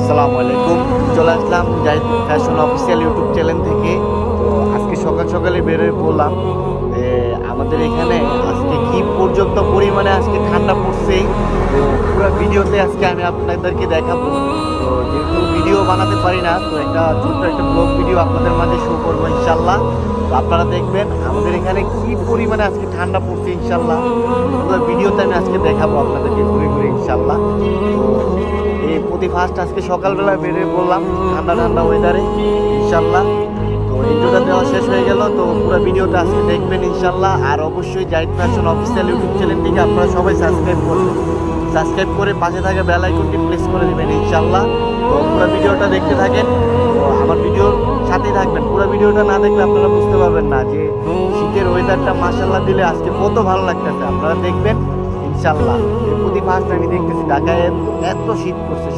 আসসালামু আলাইকুম। চলে আসলাম Zahid fashion official YouTube channel থেকে। তো আজকে সকাল সকালে বেরোয় বললাম যে আমাদের এখানে আজকে কি পর্যাপ্ত পরিমাণে আজকে ঠান্ডা পড়ছে। তো পুরো ভিডিওতে আজকে আমি আপনাদেরকে দেখাবো। তো যেহেতু ভিডিও বানাতে পারি না, তো একটা ছোট্ট একটা ব্লগ ভিডিও আপনাদের মাঝে শো করবো ইনশাল্লাহ। তো আপনারা দেখবেন আমাদের এখানে কি পরিমাণে আজকে ঠান্ডা পড়ছে ইনশাল্লাহ। পুরো ভিডিওতে আমি আজকে দেখাবো আপনাদেরকে ঘুরে ঘুরে ইনশাল্লাহ। তো এই প্রতি ফার্স্ট আজকে সকালবেলা বেরিয়ে পড়লাম ঠান্ডা ঠান্ডা ওয়েদারে ইনশাল্লাহ। তো ইন্ট্রোটা দেওয়া শেষ হয়ে গেল। তো পুরো ভিডিওটা আজকে দেখবেন ইনশাল্লাহ। আর অবশ্যই জাহিদ ফ্যাশন অফিসিয়াল ইউটিউব চ্যানেলটিকে আপনারা সবাই সাবস্ক্রাইব করবেন। সাবস্ক্রাইব করে পাশে থাকা বেল আইকনটি প্রেস করে দেবেন ইনশাল্লাহ। তো পুরো ভিডিওটা দেখতে থাকেন। তো আমার ভিডিওর সাথেই থাকবেন। পুরো ভিডিওটা না দেখলে আপনারা বুঝতে পারবেন না যে শীতের ওয়েদারটা মাশাল্লাহ দিলে আজকে কত ভালো লাগতেছে। আপনারা দেখবেন ইনশাল্লাহ। প্রতি ফার্স্ট আমি দেখতেছি ঢাকায় এত শীত পড়ছে।